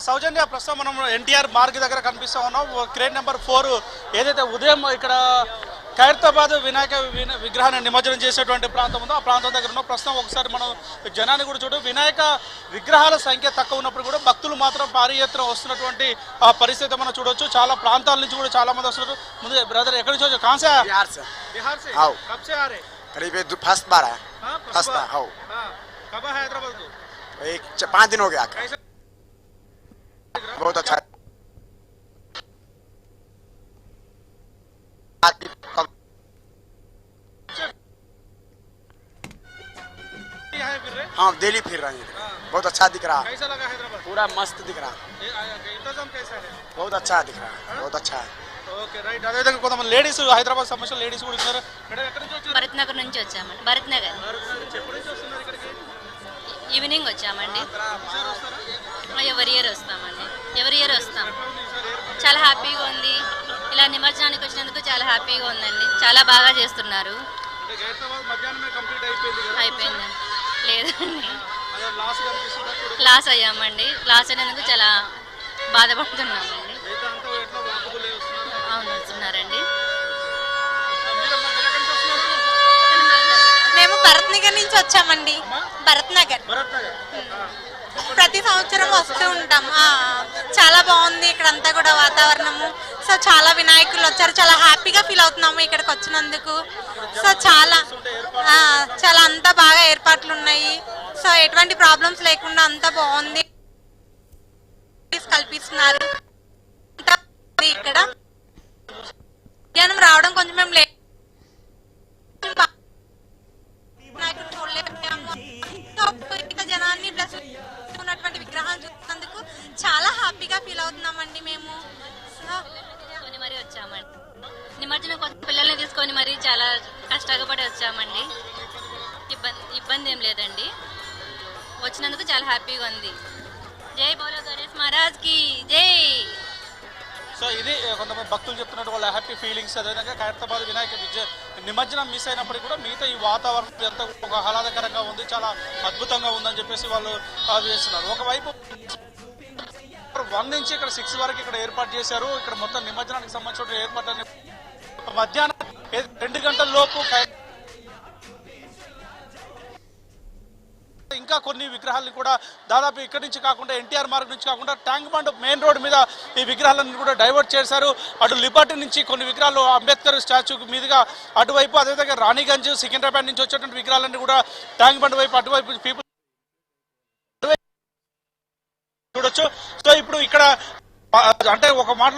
సౌజన్య ప్రస్తుతం మనం ఎన్టీఆర్ మార్గ్ దగ్గర కనిపిస్తా ఉన్నాం. క్రేన్ నెంబర్ 4 ఏదైతే ఉదయం ఇక్కడ ఖైరతాబాద్ వినాయక విగ్రహాన్ని నిమజ్జనం చేసేటువంటి ప్రాంతం ఉందో ఆ ప్రాంతం దగ్గర ఉన్నాం. ప్రస్తుతం ఒకసారి మనం జనాన్ని కూడా చూడు, వినాయక విగ్రహాల సంఖ్య తక్కువ ఉన్నప్పుడు కూడా భక్తులు మాత్రం భారీ ఎత్తున వస్తున్నటువంటి ఆ పరిస్థితి మనం చూడొచ్చు. చాలా ప్రాంతాల నుంచి కూడా చాలా మంది వస్తున్నారు. ముందు బ్రదర్ ఎక్కడి నుంచి వచ్చారు? కాన్సే बिहार से कब से आ रहे? करीब फर्स्ट बार है। फर्स्ट बार हाँ। कब है हैदराबाद को? 5 दिन हो गया। बहुत अच्छा हाँ दिल्ली फिर रहे हैं। बहुत अच्छा दिख रहा है। कैसा लगा हैदराबाद? पूरा मस्त दिख रहा है। इंतजाम कैसा है? बहुत अच्छा दिख रहा है। बहुत अच्छा है। Okay right. అదేవిధంగా కొంతమంది లేడీస్ హైదరాబాద్ సంబంధించిన లేడీస్ కూడా ఉన్నారు. ఎక్కడి నుంచి వచ్చారు? భరత్ నగర్ నుంచి వచ్చామండి. భరత్ నగర్ ఎప్పటి నుంచి వస్తున్నారు ఇక్కడికి? ఈవినింగ్ వచ్చామండి. ఎవరి ఇయర్ వస్తామండి. ఎవరి ఇయర్ వస్తాం. చాలా హ్యాపీగా ఉంది. ఇలా నిమజ్జనానికి వచ్చినందుకు చాలా హ్యాపీగా ఉందండి. చాలా బాగా చేస్తున్నారు. అయిపోయింది లేదండి, లాస్ అయ్యామండి. లాస్ అయినందుకు చాలా బాధపడుతున్నామండి. అవును వస్తున్నారండి. మేము భరత్ నగర్ నుంచి వచ్చామండి. భరత్ నగర్ ప్రతి సంవత్సరం వస్తూ ఉంటాం. చాలా బాగుంది ఇక్కడంతా కూడా వాతావరణము. సో చాలా వినాయకులు వచ్చారు. చాలా హ్యాపీగా ఫీల్ అవుతున్నాము ఇక్కడికి వచ్చినందుకు. సో చాలా అంతా బాగా ఏర్పాట్లు ఉన్నాయి. సో ఎటువంటి ప్రాబ్లమ్స్ లేకుండా అంతా బాగుంది కల్పిస్తున్నారు. ఇక్కడ మధ్యాహ్నం రావడం కొంచెం మేము లేట్ జనాన్ని ప్లస్ ఉన్నటువంటి విగ్రహాలు చూసినందుకు చాలా హ్యాపీగా ఫీల్ అవుతున్నామండి మేము. మరి వచ్చామండి నిమజ్జనం కోసం పిల్లల్ని తీసుకొని మరి చాలా కష్టపడి వచ్చామండి. ఇబ్బంది ఏం లేదండి. వచ్చినందుకు చాలా హ్యాపీగా ఉంది. జై బోలో గణేష్ మహారాజ్ కి జై. సో ఇది కొంతమంది భక్తులు చెప్తున్నట్టు వాళ్ళ హ్యాపీ ఫీలింగ్స్. అదేవిధంగా ఖైరతాబాద్ వినాయక నిమజ్జనం మిస్ అయినప్పటికీ కూడా మిగతా ఈ వాతావరణం ఎంత ఒక ఆహ్లాదకరంగా ఉంది, చాలా అద్భుతంగా ఉందని చెప్పేసి వాళ్ళు చేస్తున్నారు. ఒకవైపు 1 నుంచి ఇక్కడ 6 వరకు ఇక్కడ ఏర్పాటు చేశారు. ఇక్కడ మొత్తం నిమజ్జనానికి సంబంధించిన ఏర్పాట్లన్నీ మధ్యాహ్నం 2 గంటల లోపు ఇంకా కొన్ని విగ్రహాలను కూడా దాదాపు ఇక్కడి నుంచి కాకుండా ఎన్టీఆర్ మార్గ్ నుంచి కాకుండా ట్యాంక్ బండ్ మెయిన్ రోడ్ మీద ఈ విగ్రహాలను కూడా డైవర్ట్ చేశారు. అటు లిబర్టీ నుంచి కొన్ని విగ్రహాలు అంబేద్కర్ స్టాచ్యూ మీదుగా అటువైపు, అదేవిధంగా రాణిగంజ్ సికింద్రాబాద్ నుంచి వచ్చేటువంటి విగ్రహాలన్నీ కూడా ట్యాంక్ బండ్ వైపు అటువైపు పీపుల్ చూడొచ్చు. సో ఇప్పుడు ఇక్కడ అంటే ఒక మాట